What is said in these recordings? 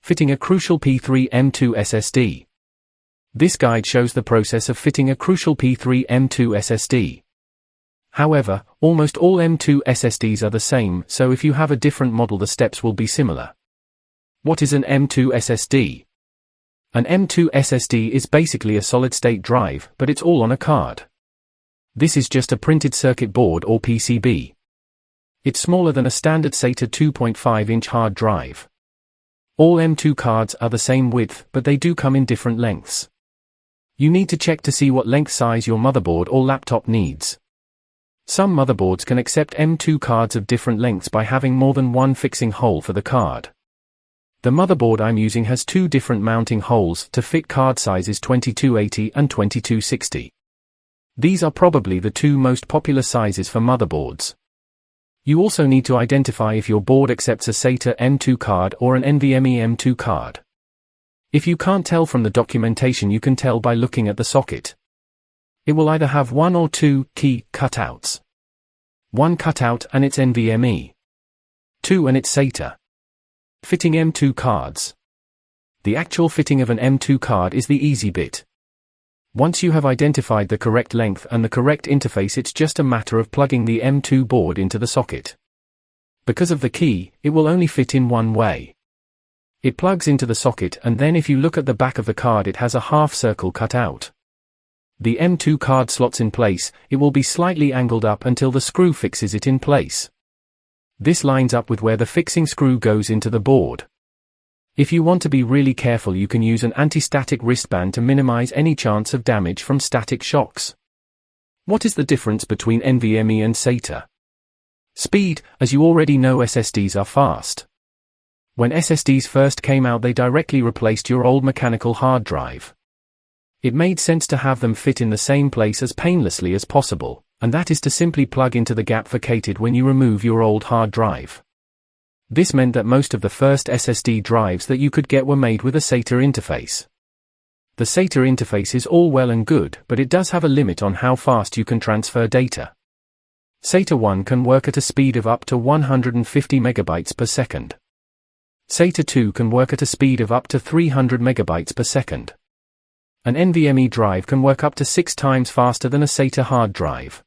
Fitting a Crucial P3 M2 SSD. This guide shows the process of fitting a Crucial P3 M2 SSD. However, almost all M2 SSDs are the same, so if you have a different model the steps will be similar. What is an M2 SSD? An M2 SSD is basically a solid-state drive, but it's all on a card. This is just a printed circuit board or PCB. It's smaller than a standard SATA 2.5-inch hard drive. All M2 cards are the same width, but they do come in different lengths. You need to check to see what length size your motherboard or laptop needs. Some motherboards can accept M2 cards of different lengths by having more than one fixing hole for the card. The motherboard I'm using has two different mounting holes to fit card sizes 2280 and 2260. These are probably the two most popular sizes for motherboards. You also need to identify if your board accepts a SATA M2 card or an NVMe M2 card. If you can't tell from the documentation, you can tell by looking at the socket. It will either have one or two key cutouts. One cutout and it's NVMe. Two and it's SATA. Fitting M2 cards. The actual fitting of an M2 card is the easy bit. Once you have identified the correct length and the correct interface, it's just a matter of plugging the M2 board into the socket. Because of the key, it will only fit in one way. It plugs into the socket, and then if you look at the back of the card, it has a half circle cut out. The M2 card slots in place, it will be slightly angled up until the screw fixes it in place. This lines up with where the fixing screw goes into the board. If you want to be really careful, you can use an anti-static wristband to minimize any chance of damage from static shocks. What is the difference between NVMe and SATA? Speed. As you already know, SSDs are fast. When SSDs first came out, they directly replaced your old mechanical hard drive. It made sense to have them fit in the same place as painlessly as possible, and that is to simply plug into the gap vacated when you remove your old hard drive. This meant that most of the first SSD drives that you could get were made with a SATA interface. The SATA interface is all well and good, but it does have a limit on how fast you can transfer data. SATA 1 can work at a speed of up to 150 megabytes per second. SATA 2 can work at a speed of up to 300 megabytes per second. An NVMe drive can work up to 6 times faster than a SATA hard drive.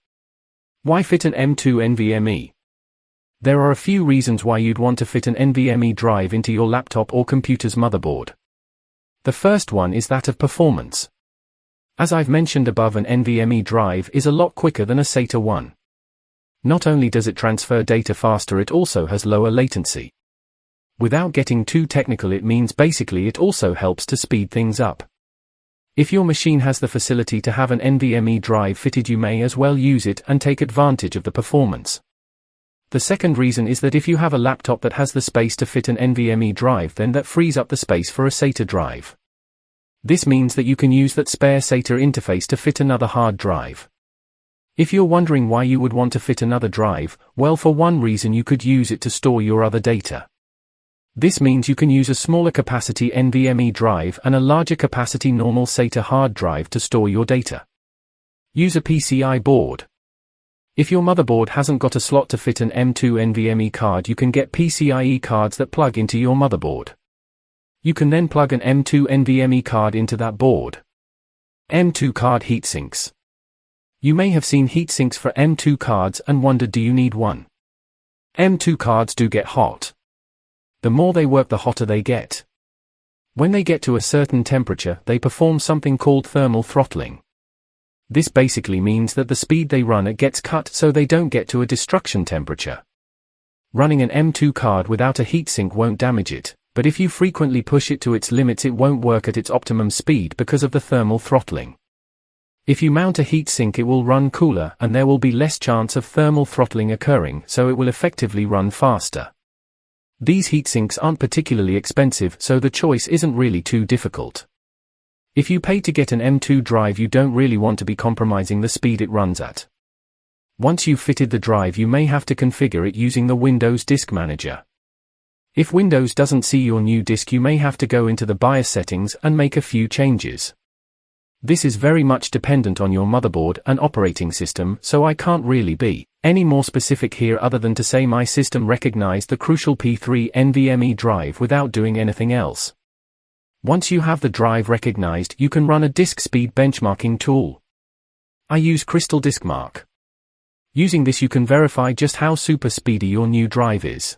Why fit an M2 NVMe? There are a few reasons why you'd want to fit an NVMe drive into your laptop or computer's motherboard. The first one is that of performance. As I've mentioned above, an NVMe drive is a lot quicker than a SATA one. Not only does it transfer data faster, it also has lower latency. Without getting too technical, it means basically it also helps to speed things up. If your machine has the facility to have an NVMe drive fitted, you may as well use it and take advantage of the performance. The second reason is that if you have a laptop that has the space to fit an NVMe drive, then that frees up the space for a SATA drive. This means that you can use that spare SATA interface to fit another hard drive. If you're wondering why you would want to fit another drive, well, for one reason, you could use it to store your other data. This means you can use a smaller capacity NVMe drive and a larger capacity normal SATA hard drive to store your data. Use a PCI board. If your motherboard hasn't got a slot to fit an M2 NVMe card, you can get PCIe cards that plug into your motherboard. You can then plug an M2 NVMe card into that board. M2 card heatsinks. You may have seen heatsinks for M2 cards and wondered, do you need one? M2 cards do get hot. The more they work, the hotter they get. When they get to a certain temperature, they perform something called thermal throttling. This basically means that the speed they run at gets cut so they don't get to a destruction temperature. Running an M2 card without a heatsink won't damage it, but if you frequently push it to its limits, it won't work at its optimum speed because of the thermal throttling. If you mount a heatsink, it will run cooler and there will be less chance of thermal throttling occurring, so it will effectively run faster. These heatsinks aren't particularly expensive, so the choice isn't really too difficult. If you pay to get an M2 drive, you don't really want to be compromising the speed it runs at. Once you've fitted the drive, you may have to configure it using the Windows Disk Manager. If Windows doesn't see your new disk, you may have to go into the BIOS settings and make a few changes. This is very much dependent on your motherboard and operating system, so I can't really be any more specific here other than to say my system recognized the crucial P3 NVMe drive without doing anything else. Once you have the drive recognized, you can run a disk speed benchmarking tool. I use Crystal DiskMark. Using this you can verify just how super speedy your new drive is.